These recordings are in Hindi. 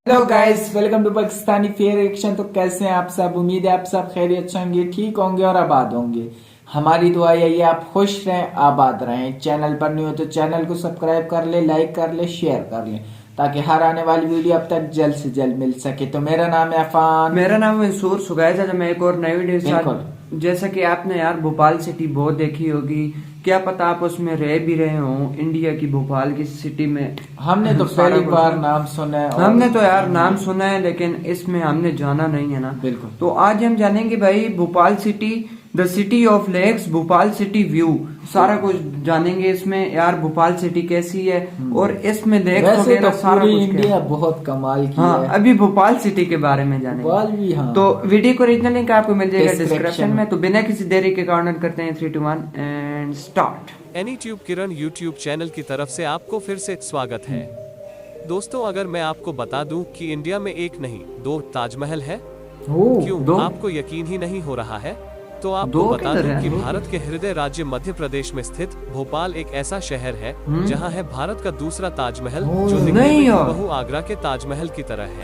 Hello guys, welcome to Pakistani fair reaction. तो कैसे हैं आप सब? उम्मीद है आप सब खैरियत से होंगे, ठीक होंगे और आबाद होंगे। हमारी दुआ यही है आप खुश रहें, आबाद रहें। चैनल पर नहीं हो तो चैनल को सब्सक्राइब कर ले, लाइक कर ले, शेयर कर ले, ताकि हर आने वाली वीडियो अब तक जल्द से जल्द मिल सके। तो मेरा नाम है अफान। मेरा नाम मंसूर। सुगाइस आज मैं एक और नई वीडियो के साथ। जैसा कि आपने यार भोपाल सिटी बहुत देखी होगी, क्या पता आप उसमें रह भी रहे हो। इंडिया की भोपाल की सिटी में हमने तो पहली बार नाम सुना है। हमने तो यार नाम सुना है, लेकिन इसमें हमने जाना नहीं है ना। बिल्कुल। तो आज हम जानेंगे भाई Bhopal city, the city of lakes, Bhopal city view, सारा कुछ जानेंगे इसमें। यार भोपाल सिटी कैसी है और इसमें लेक्स वगैरह सारा कुछ इंडिया बहुत कमाल की हाँ, है। अभी भोपाल सिटी के बारे में जानेंगे भी हाँ। तो वीडियो को ओरिजिनल लिंक आपको मिल जाएगा डिस्क्रिप्शन में। तो बिना किसी देरी के काउंट करते हैं 3, 2, 1 and start. Anytube Kiran YouTube channel की तरफ से आपको फिर से स्वागत है। दोस्तों, अगर मैं आपको बता दूं कि इंडिया में एक नहीं 2 ताजमहल है, क्यों आपको यकीन ही नहीं हो रहा है? तो आपको बता दूं कि भारत के हृदय राज्य मध्य प्रदेश में स्थित भोपाल एक ऐसा शहर है जहां है भारत का दूसरा ताजमहल, जो दिखने में बहु आगरा के ताजमहल की तरह है।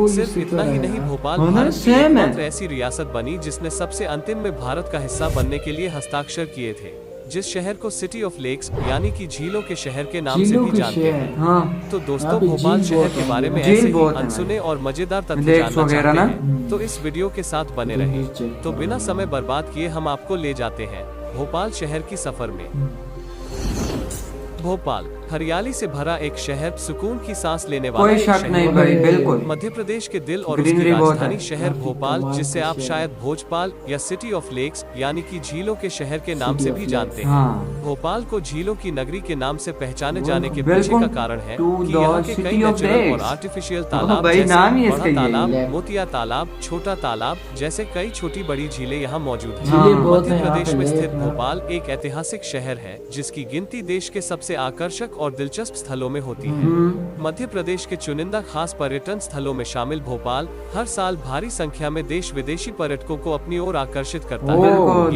सिर्फ इतना ही नहीं, भोपाल भारत की एकमात्र ऐसी रियासत बनी जिसने सबसे अंतिम में भारत का हिस्सा बनने के लिए हस्ताक्षर किए थे, जिस शहर को सिटी ऑफ लेक्स यानी कि झीलों के शहर के नाम से भी जानते हैं। हाँ। तो दोस्तों, भोपाल शहर के बारे में ऐसे ही अनसुने और मजेदार तथ्य जानना चाहते हैं तो इस वीडियो के साथ बने रहें। तो बिना समय बर्बाद किए हम आपको ले जाते हैं भोपाल शहर की सफर में। भोपाल हरियाली से भरा एक शहर, सुकून की सांस लेने वाला कोई शक नहीं भाई, बिल्कुल। मध्य प्रदेश के दिल और उसकी राजधानी शहर भोपाल, जिसे आप शायद भोजपाल या सिटी ऑफ लेक्स यानी कि झीलों के शहर के नाम से भी जानते हैं। हाँ। भोपाल को झीलों की नगरी के नाम से पहचाने जाने के पीछे का कारण है कि यहाँ के कई नेचुरल और आर्टिफिशियल तालाब, जैसे बड़ा तालाब, मोतिया तालाब, छोटा तालाब जैसे कई छोटी बड़ी झीलें यहाँ मौजूद हैं। मध्य प्रदेश में स्थित भोपाल एक ऐतिहासिक शहर है जिसकी गिनती देश के सबसे आकर्षक और दिलचस्प स्थलों में होती है। मध्य प्रदेश के चुनिंदा खास पर्यटन स्थलों में शामिल भोपाल हर साल भारी संख्या में देश विदेशी पर्यटकों को अपनी ओर आकर्षित करता है।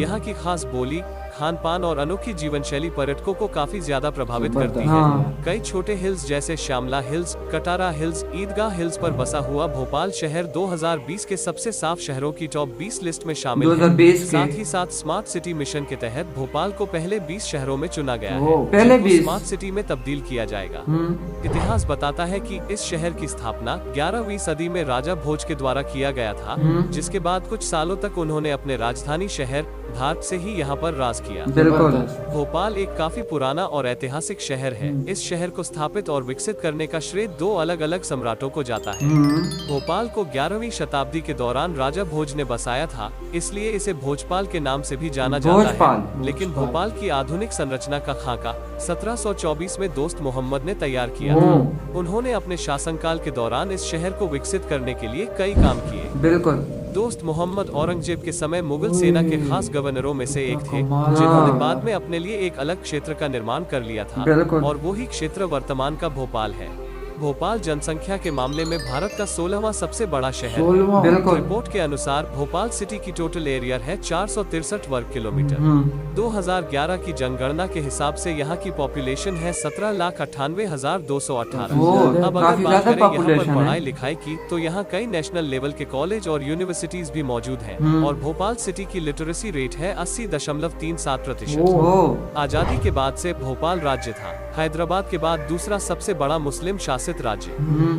यहाँ की खास बोली, खान पान और अनोखी जीवन शैली पर्यटकों को काफी ज्यादा प्रभावित करती है। कई छोटे हिल्स जैसे श्यामला हिल्स, कटारा हिल्स, ईदगाह हिल्स पर बसा हुआ भोपाल शहर 2020 के सबसे साफ शहरों की टॉप 20 लिस्ट में शामिल है। साथ ही साथ स्मार्ट सिटी मिशन के तहत भोपाल को पहले 20 शहरों में चुना गया है, जिनको स्मार्ट सिटी में तब्दील किया जाएगा। इतिहास बताता है कि इस शहर की स्थापना 11वीं सदी में राजा भोज के द्वारा किया गया था, जिसके बाद कुछ सालों तक उन्होंने अपने राजधानी शहर धार से ही यहाँ पर राज किया। बिल्कुल। भोपाल एक काफी पुराना और ऐतिहासिक शहर है। इस शहर को स्थापित और विकसित करने का श्रेय 2 अलग अलग सम्राटों को जाता है। भोपाल को 11वीं शताब्दी के दौरान राजा भोज ने बसाया था, इसलिए इसे भोजपाल के नाम से भी जाना जाता है। लेकिन भोपाल की आधुनिक संरचना का खाका 1724 में दोस्त मोहम्मद ने तैयार किया था। उन्होंने अपने शासनकाल के दौरान इस शहर को विकसित करने के लिए कई काम किए। बिल्कुल। दोस्त मोहम्मद औरंगजेब के समय मुगल सेना के खास गवर्नरों में से एक थे, जिन्होंने बाद में अपने लिए एक अलग क्षेत्र का निर्माण कर लिया था, और वही क्षेत्र वर्तमान का भोपाल है। भोपाल जनसंख्या के मामले में भारत का 16वां सबसे बड़ा शहर है। रिपोर्ट के अनुसार भोपाल सिटी की टोटल एरिया है 463 वर्ग किलोमीटर। 2011 की जनगणना के हिसाब से यहाँ की पॉपुलेशन है 17,98,218। अब अगर बात करें यहाँ पर पढ़ाई लिखाई की, तो यहाँ कई नेशनल लेवल के कॉलेज और यूनिवर्सिटीज भी मौजूद हैं, और भोपाल सिटी की लिटरेसी रेट है 80.37%। आजादी के बाद से भोपाल राज्य था हैदराबाद के बाद दूसरा सबसे बड़ा मुस्लिम शासित राज्य।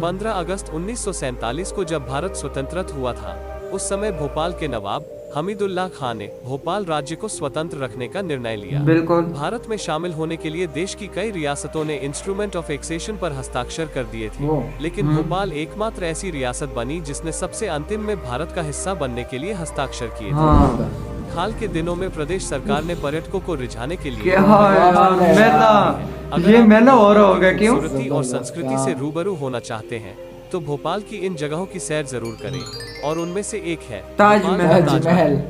15 अगस्त 1947 को जब भारत स्वतंत्र हुआ था, उस समय भोपाल के नवाब हमीदुल्लाह खान ने भोपाल राज्य को स्वतंत्र रखने का निर्णय लिया। बिल्कुल। भारत में शामिल होने के लिए देश की कई रियासतों ने इंस्ट्रूमेंट ऑफ एक्सेशन पर हस्ताक्षर कर दिए थे, लेकिन भोपाल एकमात्र ऐसी रियासत बनी जिसने सबसे अंतिम में भारत का हिस्सा बनने के लिए हस्ताक्षर किए थे। हाल के दिनों में प्रदेश सरकार ने पर्यटकों को रिझाने के लिए खूबसूरती और संस्कृति से रूबरू होना चाहते हैं, तो भोपाल की इन जगहों की सैर जरूर करें, और उनमें से एक है ताजमहल।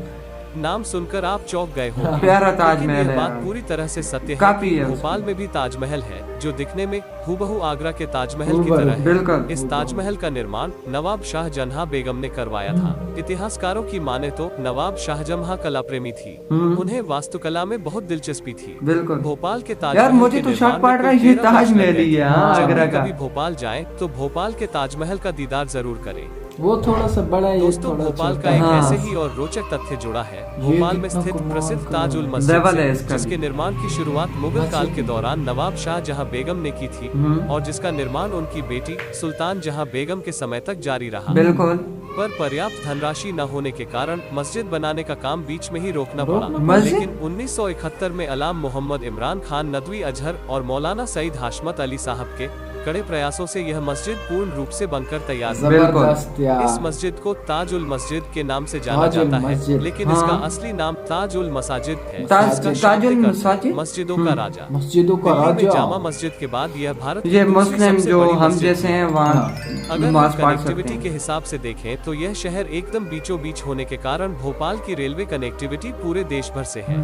नाम सुनकर आप चौंक गए हो। प्यारा ताजमहल है, बात पूरी तरह से सत्य काफी है। है। भोपाल में भी ताजमहल है जो दिखने में हूबहू आगरा के ताजमहल की तरह है। इस ताजमहल का निर्माण नवाब शाहजहां बेगम ने करवाया था। इतिहासकारों की माने तो नवाब शाहजहां कला प्रेमी थी, उन्हें वास्तुकला में बहुत दिलचस्पी थी। भोपाल के ताजमहल मुझे तो शक पड़ रहा है ये ताजमहल ही है आगरा का। कभी भोपाल जाएं तो भोपाल के ताजमहल का दीदार जरूर करें। वो थोड़ा सा बड़ा है। दोस्तों भोपाल का एक ऐसे ही और रोचक तथ्य जुड़ा है। भोपाल में स्थित प्रसिद्ध ताजुल मस्जिद से, जिसके निर्माण की शुरुआत मुगल काल के दौरान नवाब शाहजहां बेगम ने की थी और जिसका निर्माण उनकी बेटी सुल्तान जहां बेगम के समय तक जारी रहा। बिल्कुल। पर पर्याप्त धनराशि न होने के कारण मस्जिद बनाने का काम बीच में ही रोकना पड़ा। लेकिन 1971 में अलाम मोहम्मद इमरान खान नदवी अजहर और मौलाना सईद हाशमत अली साहब के कड़े प्रयासों से यह मस्जिद पूर्ण रूप से बनकर तैयार हुई। इस मस्जिद को ताजुल मस्जिद के नाम से जाना जाता है, लेकिन इसका असली नाम ताजुल मसाजिद है। ताजुल मसाजिद, मस्जिदों का राजा। मस्जिदों का राजा। जामा मस्जिद के बाद यह भारत ये मुस्लिम जो हम जैसे हैं वहाँ अगर कनेक्टिविटी के हिसाब से देखें तो यह शहर एकदम बीचों बीच होने के कारण भोपाल की रेलवे कनेक्टिविटी पूरे देश भर से है।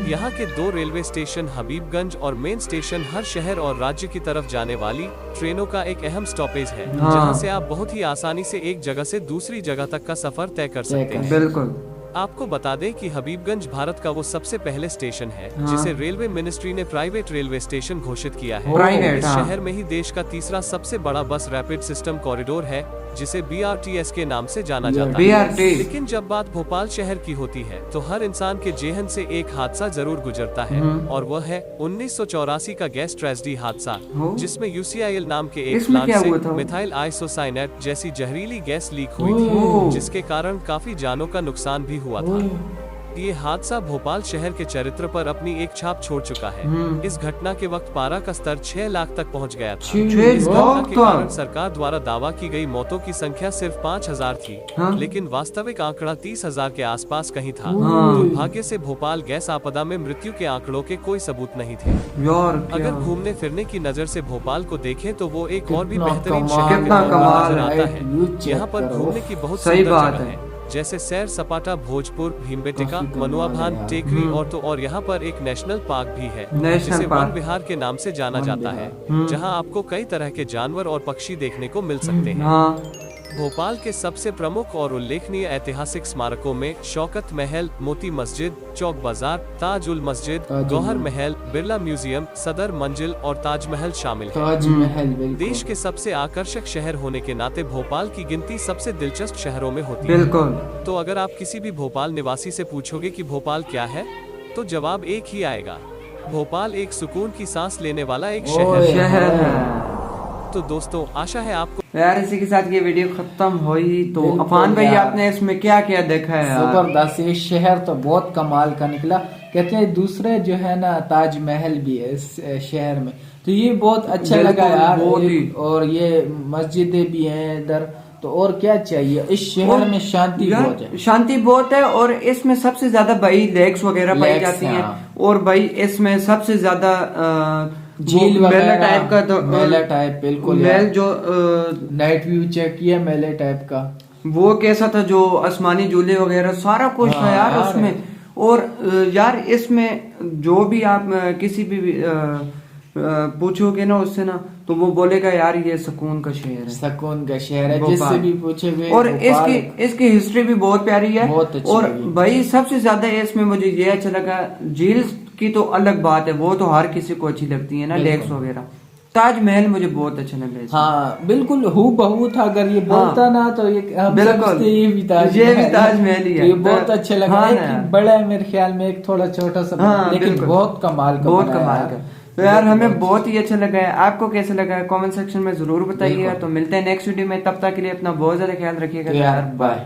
यहाँ के 2 रेलवे स्टेशन हबीबगंज और मेन स्टेशन हर शहर और राज्य की तरफ जाने वाली ट्रेनों का एक अहम स्टॉपेज है, जहाँ से आप बहुत ही आसानी से एक जगह से दूसरी जगह तक का सफर तय कर सकते हैं। बिल्कुल। आपको बता दें कि हबीबगंज भारत का वो सबसे पहले स्टेशन है जिसे रेलवे मिनिस्ट्री ने प्राइवेट रेलवे स्टेशन घोषित किया है। इस शहर में ही देश का तीसरा सबसे बड़ा बस रैपिड सिस्टम कॉरिडोर है, जिसे BRTS के नाम से जाना जाता है। लेकिन जब बात भोपाल शहर की होती है तो हर इंसान के जेहन से एक हादसा जरूर गुजरता है, और वह है 1984 का गैस ट्रेजेडी हादसा, जिसमें UCIL नाम के एक प्लांट से मिथाइल आइसोसाइनेट जैसी जहरीली गैस लीक हुई थी, जिसके कारण काफी जानों का नुकसान भी हुआ था। ये हादसा भोपाल शहर के चरित्र पर अपनी एक छाप छोड़ चुका है। इस घटना के वक्त पारा का स्तर 6 लाख तक पहुंच गया था। इस घटना के कारण सरकार द्वारा दावा की गई मौतों की संख्या सिर्फ 5000 थी, लेकिन वास्तविक आंकड़ा 30,000 के आसपास कहीं था। दुर्भाग्य से भोपाल गैस आपदा में मृत्यु के आंकड़ों के कोई सबूत नहीं थे। अगर घूमने फिरने की नजर से भोपाल को देखें तो वो एक और भी बेहतरीन शहर नजर आता है। यहाँ पर घूमने की बहुत सही बात है, जैसे सैर सपाटा, भोजपुर, भीमबेटका, मनुआभान, टेकरी और यहाँ पर एक नेशनल पार्क भी है जिसे वन विहार के नाम से जाना जाता है, जहाँ आपको कई तरह के जानवर और पक्षी देखने को मिल सकते हैं। भोपाल के सबसे प्रमुख और उल्लेखनीय ऐतिहासिक स्मारकों में शौकत महल, मोती मस्जिद, चौक बाजार, ताज उल मस्जिद, गौहर महल, बिरला म्यूजियम, सदर मंजिल और ताजमहल शामिल है। देश के सबसे आकर्षक शहर होने के नाते भोपाल की गिनती सबसे दिलचस्प शहरों में होती है। तो अगर आप किसी भी भोपाल निवासी से पूछोगे कि भोपाल क्या है, तो जवाब एक ही आएगा, भोपाल एक सुकून की सांस लेने वाला एक शहर है। तो दोस्तों आशा है आपको यार इसी के साथ ये वीडियो खत्म हुई। तो अफान भाई आपने इसमें क्या क्या देखा है? जबरदस्त, ये शहर तो बहुत कमाल का निकला। कहते हैं दूसरे जो है ना ताजमहल भी है इस शहर में, तो ये बहुत अच्छा लगा यार। और ये मस्जिदें भी हैं इधर, तो और क्या चाहिए। इस शहर में शांति बहुत है, शांति बहुत है। और इसमें सबसे ज्यादा भाई लेक्स वगैरह पाई जाती हैं। और भाई इसमें सबसे ज्यादा झील मेला टाइप का, तो मेला टाइप बिल्कुल मेल जो नाइट व्यू चेक किया मेले टाइप का, वो कैसा था, जो आसमानी झूले वगैरह सारा कुछ था यार उसमें। और यार इसमें जो भी आप किसी भी पूछोगे ना उससे ना, तो वो बोलेगा यार ये सुकून का शहर है, सुकून का शहर है जिससे भी पूछोगे। और इसकी हिस्ट्री भी बहुत प्यारी है, बहुत अच्छी। और भाई सबसे ज्यादा इसमें मुझे ये अच्छा लगा, झील की तो अलग बात है, वो तो हर किसी को अच्छी लगती है ना, लेक्स वगैरह। ताजमहल मुझे बहुत अच्छा लगा। हाँ बिल्कुल हूबहू था। अगर ये बोलता ना तो ये भी ताजमहल ही है। ये बहुत अच्छा लगा। बड़ा है मेरे ख्याल में, एक थोड़ा छोटा सा, लेकिन बहुत कमाल का, बहुत कमाल का। तो यार हमें बहुत ही अच्छा लगा है। आपको कैसा लगा है कमेंट सेक्शन में जरूर बताइएगा। तो मिलते हैं नेक्स्ट वीडियो में, तब तक के लिए अपना बहुत ज्यादा ख्याल रखिएगा यार। बाय।